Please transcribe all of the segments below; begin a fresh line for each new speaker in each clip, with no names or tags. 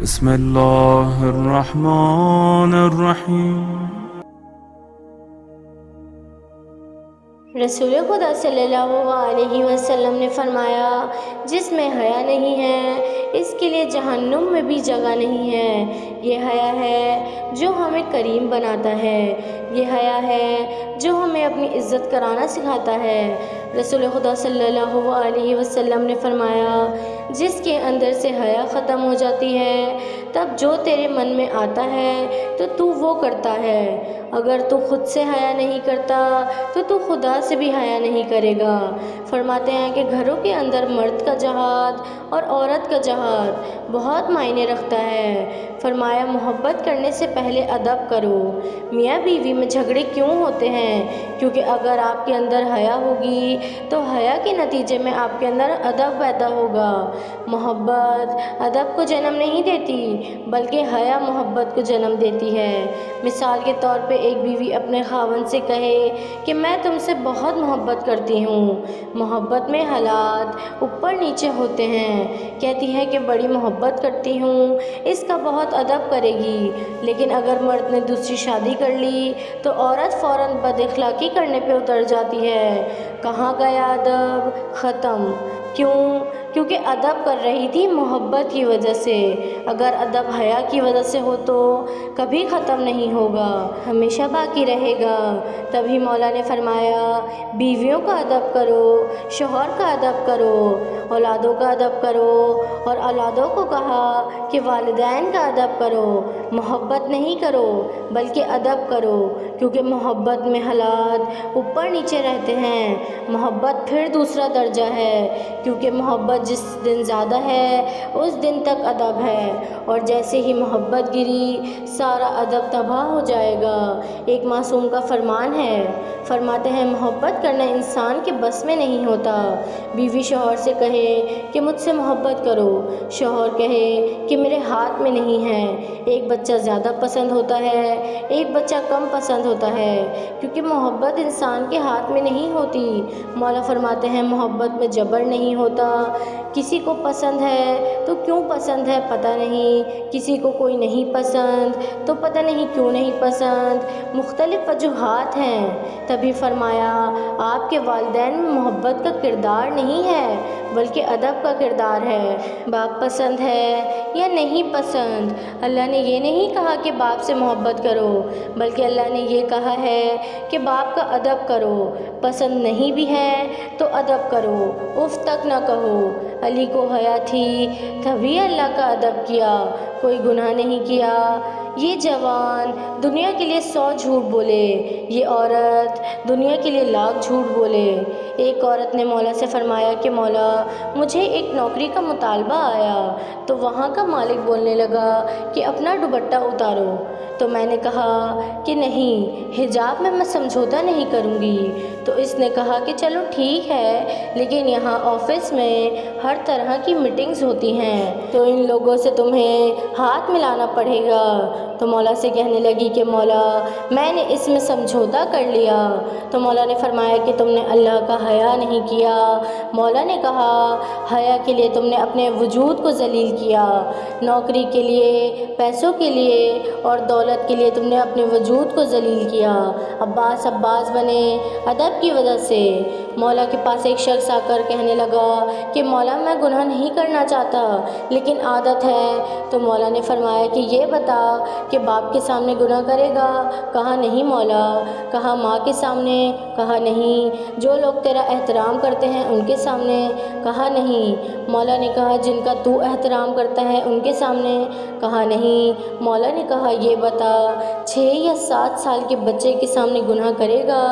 بسم اللہ الرحمن الرحیم۔
رسول خدا صلی اللہ علیہ وسلم نے فرمایا، جس میں حیا نہیں ہے اس کے لیے جہنم میں بھی جگہ نہیں ہے۔ یہ حیا ہے جو ہمیں کریم بناتا ہے، یہ حیا ہے جو ہمیں اپنی عزت کرانا سکھاتا ہے۔ رسول خدا صلی اللہ علیہ وسلم نے فرمایا، جس کے اندر سے حیا ختم ہو جاتی ہے تب جو تیرے من میں آتا ہے تو وہ کرتا ہے۔ اگر تو خود سے حیا نہیں کرتا تو خدا سے بھی حیا نہیں کرے گا۔ فرماتے ہیں کہ گھروں کے اندر مرد کا جہاد اور عورت کا جہاد بہت معنی رکھتا ہے۔ فرمایا، محبت کرنے سے پہلے ادب کرو۔ میاں بیوی میں جھگڑے کیوں ہوتے ہیں؟ کیونکہ اگر آپ کے اندر حیا ہوگی تو حیا کے نتیجے میں آپ کے اندر ادب پیدا ہوگا۔ محبت ادب کو جنم نہیں دیتی بلکہ حیا محبت کو جنم دیتی ہے۔ مثال کے طور پہ ایک بیوی اپنے خاوند سے کہے کہ میں تم سے بہت محبت کرتی ہوں۔ محبت میں حالات اوپر نیچے ہوتے ہیں۔ کہتی ہے کہ بڑی محبت کرتی ہوں، اس کا بہت ادب کرے گی، لیکن اگر مرد نے دوسری شادی کر لی تو عورت فوراً بد اخلاقی کرنے پہ اتر جاتی ہے۔ کہاں گیا ادب؟ ختم۔ کیونکہ ادب کر رہی تھی محبت کی وجہ سے۔ اگر ادب حیا کی وجہ سے ہو تو کبھی ختم نہیں ہوگا، ہمیشہ باقی رہے گا۔ تبھی مولا نے فرمایا، بیویوں کا ادب کرو، شوہر کا ادب کرو، اولادوں کا ادب کرو، اور اولادوں کو کہا کہ والدین کا ادب کرو۔ محبت نہیں کرو بلکہ ادب کرو، کیونکہ محبت میں حالات اوپر نیچے رہتے ہیں۔ محبت پھر دوسرا درجہ ہے، کیونکہ محبت جس دن زیادہ ہے اس دن تک ادب ہے، اور جیسے ہی محبت گری سارا ادب تباہ ہو جائے گا۔ ایک معصوم کا فرمان ہے، فرماتے ہیں محبت کرنا انسان کے بس میں نہیں ہوتا۔ بیوی شوہر سے کہے کہ مجھ سے محبت کرو، شوہر کہے کہ میرے ہاتھ میں نہیں ہے۔ ایک بچہ زیادہ پسند ہوتا ہے، ایک بچہ کم پسند ہوتا ہے، کیونکہ محبت انسان کے ہاتھ میں نہیں ہوتی۔ مولا فرماتے ہیں محبت میں جبر نہیں ہوتا۔ کسی کو پسند ہے تو کیوں پسند ہے پتہ نہیں، کسی کو کوئی نہیں پسند تو پتہ نہیں کیوں نہیں پسند، مختلف وجوہات ہیں۔ تبھی فرمایا، آپ کے والدین میں محبت کا کردار نہیں ہے بلکہ ادب کا کردار ہے۔ باپ پسند ہے یا نہیں پسند، اللہ نے یہ نہیں کہا کہ باپ سے محبت کرو، بلکہ اللہ نے یہ کہا ہے کہ باپ کا ادب کرو۔ پسند نہیں بھی ہے تو ادب کرو، اف تک نہ کہو۔ علی کو حیا تھی تبھی اللہ کا ادب کیا، کوئی گناہ نہیں کیا۔ یہ جوان دنیا کے لیے 100 جھوٹ بولے، یہ عورت دنیا کے لیے لاکھ جھوٹ بولے۔ ایک عورت نے مولا سے فرمایا کہ مولا، مجھے ایک نوکری کا مطالبہ آیا، تو وہاں کا مالک بولنے لگا کہ اپنا دوپٹہ اتارو، تو میں نے کہا کہ نہیں، حجاب میں سمجھوتا نہیں کروں گی۔ تو اس نے کہا کہ چلو ٹھیک ہے، لیکن یہاں آفس میں ہر طرح کی میٹنگز ہوتی ہیں تو ان لوگوں سے تمہیں ہاتھ ملانا پڑے گا۔ تو مولا سے کہنے لگی کہ مولا، میں نے اس میں سمجھوتا کر لیا۔ تو مولا نے فرمایا کہ تم نے اللہ کا حیا نہیں کیا۔ مولا نے کہا، حیا کے لیے تم نے اپنے وجود کو ذلیل کیا، نوکری کے لیے، پیسوں کے لیے اور دولت کے لیے تم نے اپنے وجود کو ذلیل کیا۔ عباس بنے ادب کی وجہ سے۔ مولا کے پاس ایک شخص آ کر کہنے لگا کہ مولا، میں گناہ نہیں کرنا چاہتا لیکن عادت ہے۔ تو مولا نے فرمایا کہ یہ بتا کہ باپ کے سامنے گناہ کرے گا؟ کہا نہیں مولا۔ کہا ماں کے سامنے؟ کہا نہیں۔ جو لوگ تیرا احترام کرتے ہیں ان کے سامنے؟ کہا نہیں۔ مولا نے کہا جن کا تو احترام کرتا ہے ان کے سامنے؟ کہا نہیں۔ مولا نے کہا یہ بتا 6 یا 7 سال کے بچے کے سامنے گناہ کرے گا؟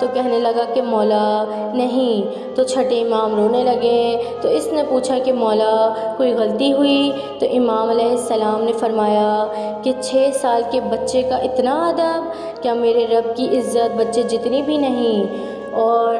تو کہنے لگا کہ مولا نہیں۔ تو چھٹے امام رونے لگے۔ تو اس نے پوچھا کہ مولا کوئی غلطی ہوئی؟ تو امام علیہ السلام نے فرمایا کہ 6 سال کے بچے کا اتنا ادب، کیا میرے رب کی عزت بچے جتنی بھی نہیں؟ اور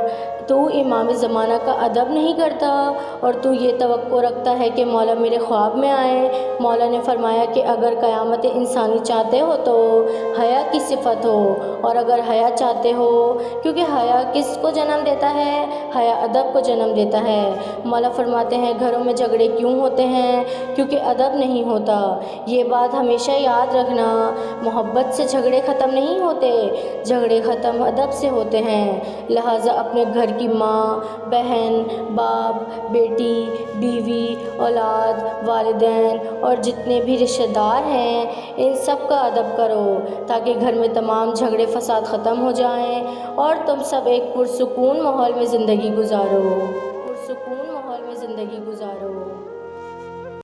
تو امام زمانہ کا ادب نہیں کرتا اور تو یہ توقع رکھتا ہے کہ مولا میرے خواب میں آئے۔ مولا نے فرمایا کہ اگر قیامت انسانی چاہتے ہو تو حیا کی صفت ہو، اور اگر حیا چاہتے ہو، کیونکہ حیا کس کو جنم دیتا ہے؟ حیا ادب کو جنم دیتا ہے۔ مولا فرماتے ہیں گھروں میں جھگڑے کیوں ہوتے ہیں؟ کیونکہ ادب نہیں ہوتا۔ یہ بات ہمیشہ یاد رکھنا، محبت سے جھگڑے ختم نہیں ہوتے، جھگڑے ختم ادب سے ہوتے ہیں۔ لہٰذا اپنے گھر کی ماں، بہن، باپ، بیٹی، بیوی، اولاد، والدین اور جتنے بھی رشتہ دار ہیں ان سب کا ادب کرو تاکہ گھر میں تمام جھگڑے فساد ختم ہو جائیں اور تم سب ایک پرسکون ماحول میں زندگی گزارو۔